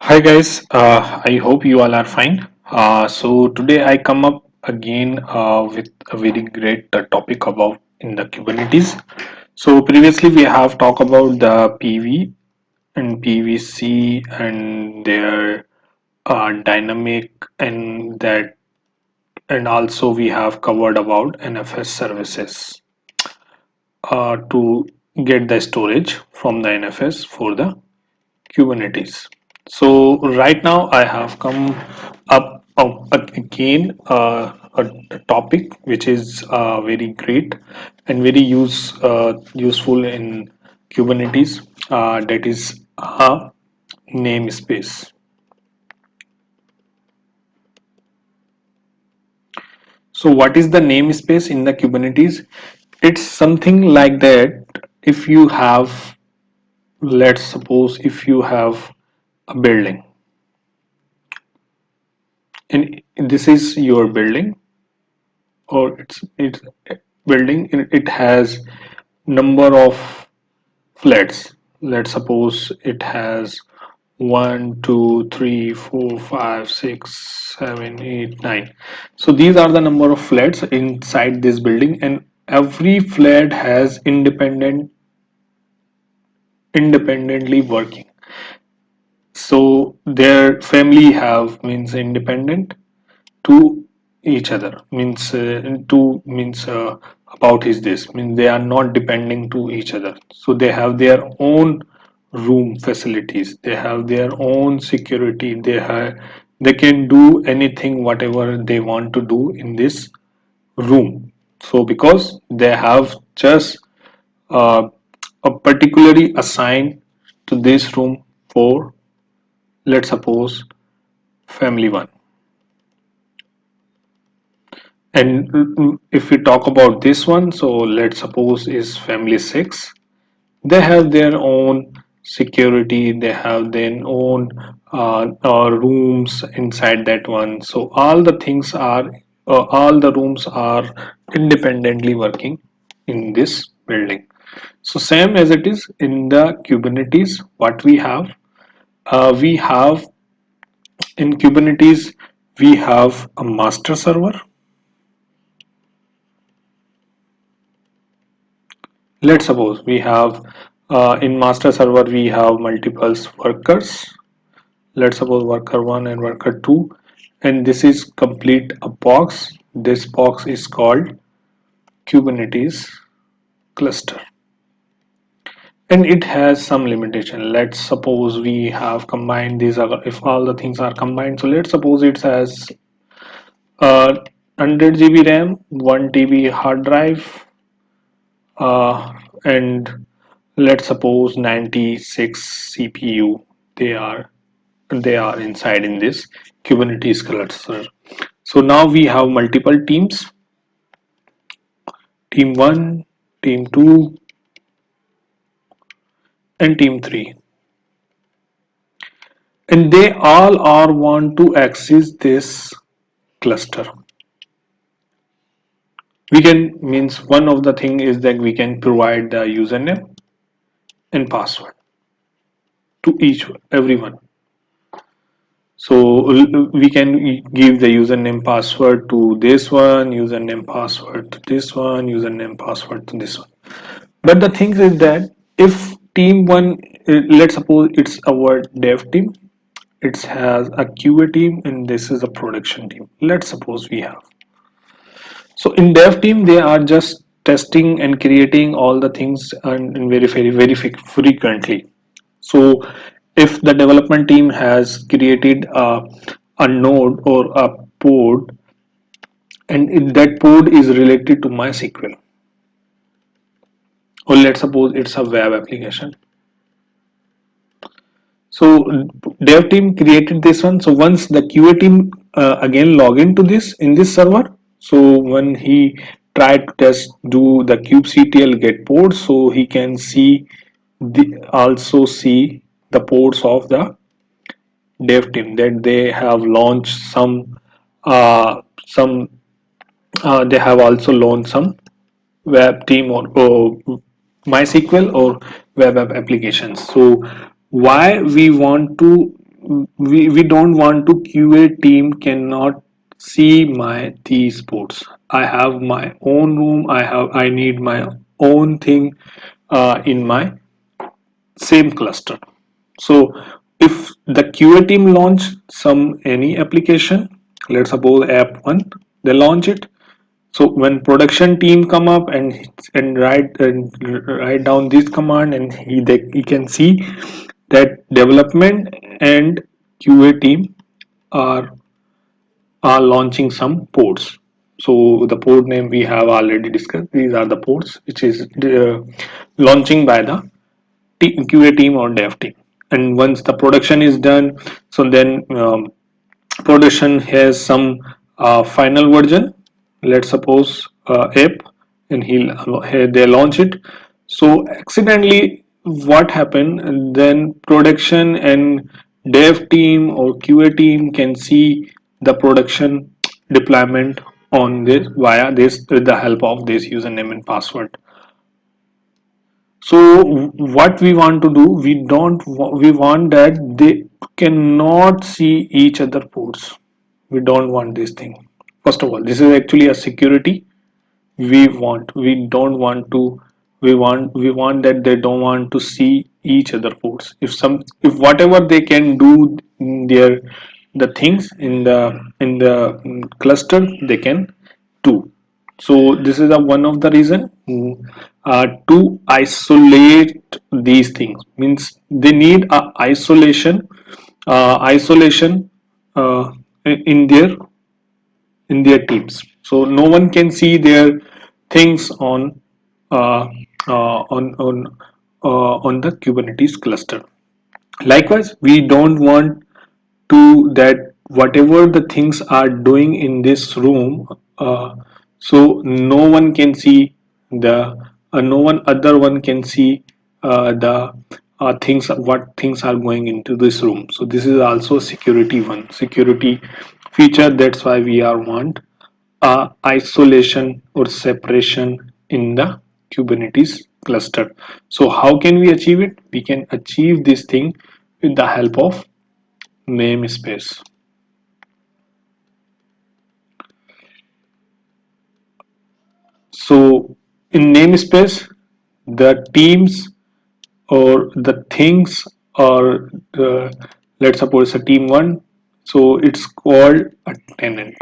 Hi guys, I hope you all are fine. So today I come up again with a very great topic about in the Kubernetes. So previously we have talked about the PV and PVC and their dynamic and that, and also we have covered about NFS services to get the storage from the NFS for the Kubernetes. So right now I have come up again a topic which is very great and very useful in Kubernetes. That is a namespace. So what is the namespace in the Kubernetes? It's something like that. If you have, let's suppose, if you have a building and this is your building or it's building, it has number of flats. Let's suppose it has 1 2 3 4 5 6 7 8 9. So these are the number of flats inside this building, and every flat has independently working. So their family have means independent to each other, means to means about is this means they are not depending to each other, so they have their own room facilities, they have their own security, they can do anything whatever they want to do in this room. So because they have just uh, a particularly assigned to this room for, let's suppose, family one. And if we talk about this one, so let's suppose is family six. They have their own security, they have their own rooms inside that one. So all the rooms are independently working in this building. So same as it is in the Kubernetes, what we have in Kubernetes, we have a master server. Let's suppose we have in master server we have multiple workers. Let's suppose worker 1 and worker 2, and this is complete a box. This box is called Kubernetes cluster, and it has some limitation. Let's suppose we have combined these are, if all the things are combined, so let's suppose it has 100 GB RAM, 1 TB hard drive, uh, and let's suppose 96 CPU. They are they are inside in this Kubernetes cluster. So now we have multiple teams: team 1, team 2, and team 3, and they all are want to access this cluster. We can means one of the thing is that we can provide the username and password to each everyone. So we can give the username password to this one, username password to this one, username password to this one. But the thing is that if team one, let's suppose it's our dev team, it has a QA team, and this is a production team. Let's suppose we have. So in dev team, they are just testing and creating all the things and very frequently. So if the development team has created a node or a pod, and if that pod is related to MySQL, or let's suppose it's a web application. So dev team created this one. So once the QA team again log into this in this server, so when he tried to test do the kubectl get ports, so he can see also see the ports of the dev team that they have launched some they have also launched some web team or MySQL or web app applications. So why we want to we don't want to QA team cannot see my these ports. I have my own room. I need my own thing in my same cluster. So if the QA team launch some any application, let's suppose app one, they launch it. So when production team come up and write down this command, and he can see that development and QA team are are launching some ports. So the port name we have already discussed. These are the ports which is launching by the QA team or dev team. And once the production is done, so then production has some final version. Let's suppose app, and they launch it. So accidentally, what happened? Then production and dev team or QA team can see the production deployment on this via this with the help of this username and password. So what we want to do, we want that they cannot see each other ports. We don't want this thing. First of all, this is actually a security. We don't want to, we want that they don't want to see each other ports. If whatever they can do in their the things in the cluster, they can do. So this is one of the reason to isolate these things. Means they need a isolation uh, in their teams. So no one can see their things uh, on the Kubernetes cluster. Likewise, we don't want to that whatever the things are doing in this room, so no one can see the no one other one can see the things, what things are going into this room. So this is also security feature. That's why we are want isolation or separation in the Kubernetes cluster. So how can we achieve it? We can achieve this thing with the help of namespace. So in namespace, the teams or the things are let's suppose a team one. So it's called a tenant.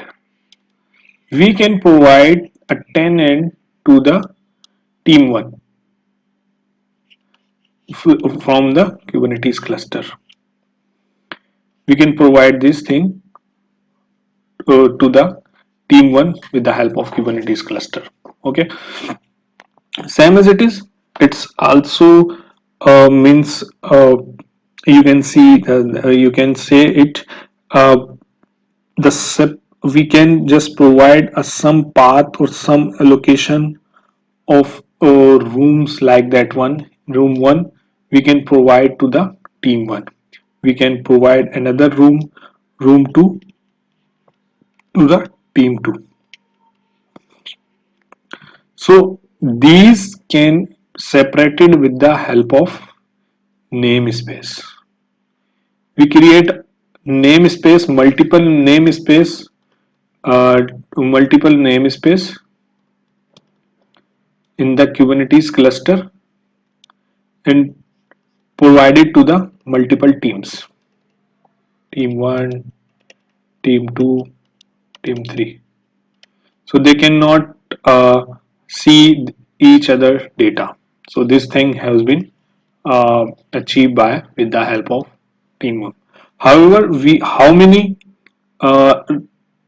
We can provide a tenant to the team one from the Kubernetes cluster. We can provide this thing to the team one with the help of Kubernetes cluster. Okay, same as it is. It's also means you can see you can say it uh, the we can just provide some path or some allocation of rooms like that one room one we can provide to the team one. We can provide another room two to the team two. So these can separated with the help of namespace. We create namespace, uh, multiple namespace in the Kubernetes cluster and provide it to the multiple teams. Team 1, Team 2, Team 3. So they cannot see each other data. So this thing has been achieved by with the help of Team 1. However, we how many uh,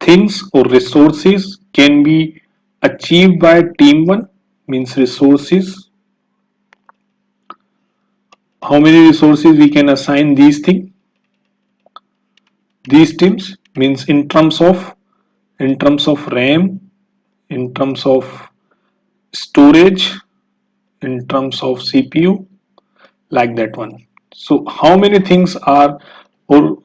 things or resources can be achieved by Team 1 means resources. How many resources we can assign these teams means in terms of RAM, in terms of storage, in terms of CPU, like that one. So how many things are or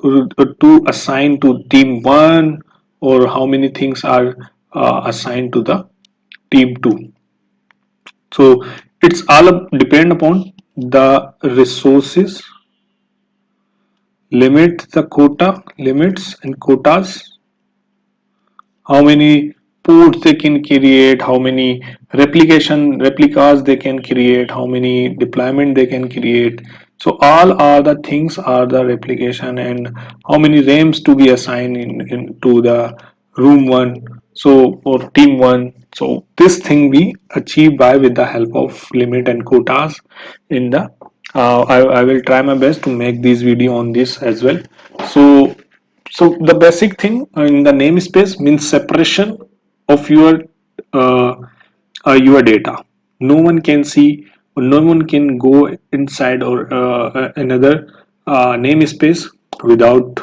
to assign to team 1, or how many things are assigned to the team 2. So it's all depend upon the resources limit the quota, limits and quotas, how many ports they can create, how many replicas they can create, how many deployment they can create. So all are the things are the replication, and how many RAMs to be assigned into the room one, so or team one. So this thing we achieve by with the help of limit and quotas in the I will try my best to make this video on this as well. So the basic thing in the namespace means separation of uh, your data. No one can see, or no one can go inside or another namespace without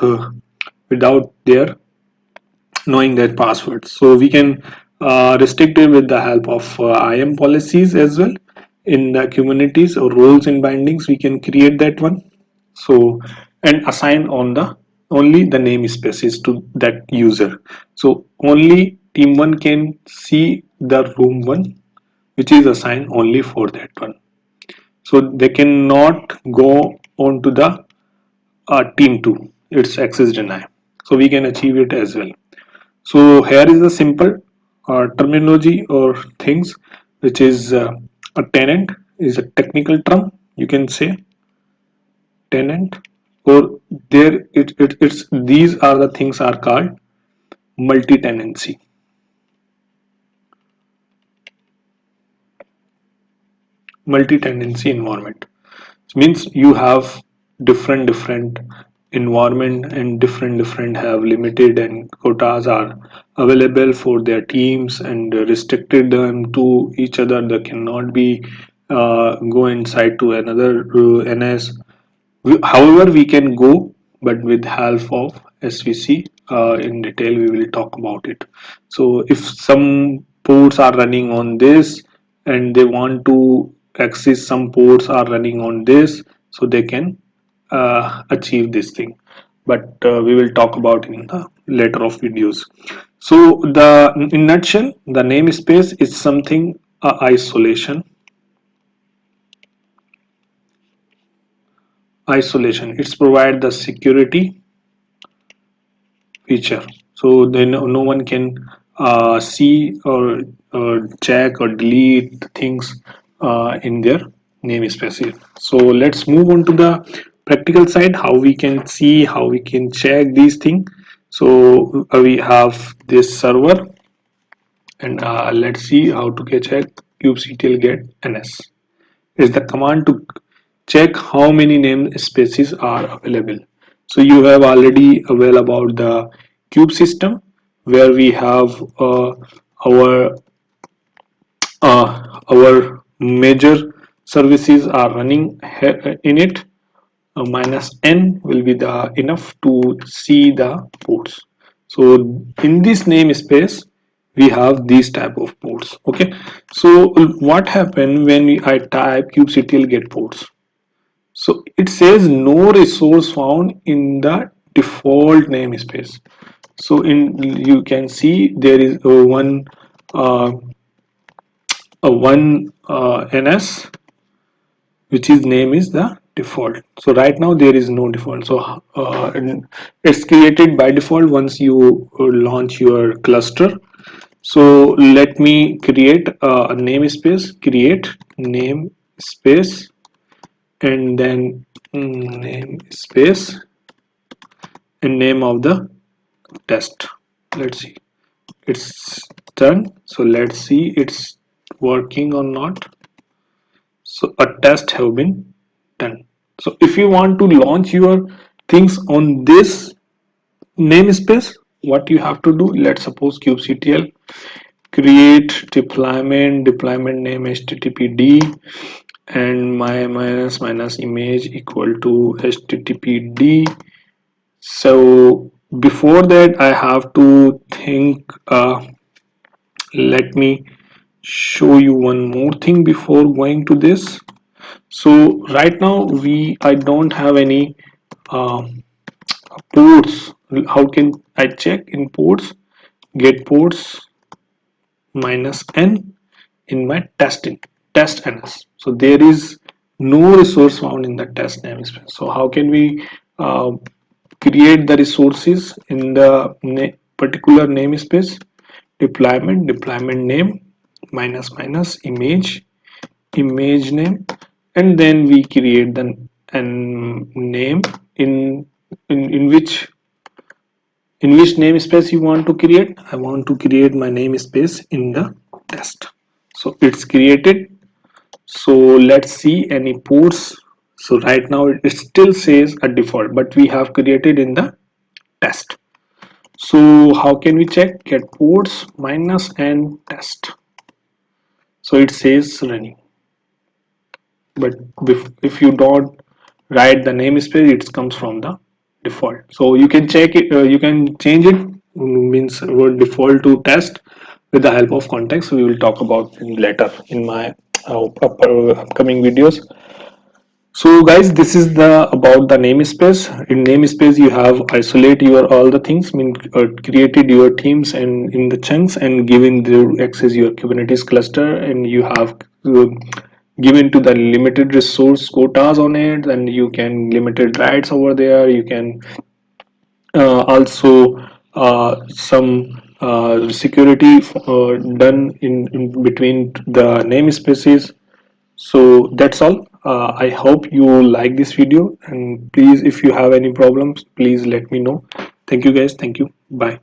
their knowing their passwords. So we can restrict it with the help of IAM policies as well. In the Kubernetes or roles and bindings, we can create that one. So and assign on the only the namespaces to that user. So only team one can see the room one, which is assigned only for that one. So they cannot go on to the team two. It's access deny. So we can achieve it as well. So here is a simple terminology or things, which is a tenant is a technical term. You can say tenant, or it's these are the things are called multi-tenancy. Multi-tenancy environment means you have different environment, and different have limited and quotas are available for their teams, and restricted them to each other. They cannot be go inside to another NS. However, we can go, but with help of SVC. In detail, we will talk about it. So, if some ports are running on this, and they want to access some ports are running on this, so they can achieve this thing. But we will talk about in the later of videos. So, the in nutshell, the namespace is something isolation. It's provide the security feature, so then no one can see or check or delete things in their namespace. So let's move on to the practical side, how we can see, how we can check these things. So we have this server, and let's see how to get check kubectl get ns is the command to check how many namespaces are available. So you have already aware about the cube system, where we have our our major services are running in it. Minus n will be the enough to see the ports. So in this namespace we have these type of ports. Okay, so what happened when I type kubectl get ports? So it says no resource found in the default namespace. So in you can see there is one ns, which is name is the default. So right now there is no default. So it's created by default once you launch your cluster. So let me create a namespace, create namespace, and then namespace and name of the test. Let's see, it's done. So let's see it's working or not. So a test have been done. So if you want to launch your things on this namespace, what you have to do, let's suppose kubectl create deployment name httpd, and my minus image equal to httpd. So before that I have to think, let me show you one more thing before going to this. So right now I don't have any ports. How can I check in ports? Get ports minus n in my test ns. So there is no resource found in the test namespace. So how can we uh, create the resources in the particular namespace, deployment name minus minus image name, and then we create the name in which namespace you want to create. I want to create my namespace in the test, so it's created. So let's see any ports. So right now it still says a default, but we have created in the test. So how can we check? Get ports minus and test. So it says running, but if you don't write the namespace, it comes from the default. So you can check it, you can change it, means word default to test with the help of context. We will talk about in later in my upcoming videos. So guys, this is the about the namespace. In namespace you have isolate your all the things, mean created your teams and in the chunks and given the access your Kubernetes cluster, and you have given to the limited resource quotas on it, and you can limited rights over there. You can also some security done in between the namespaces. So that's all. I hope you like this video, and please, if you have any problems, please let me know. Thank you guys. Thank you. Bye.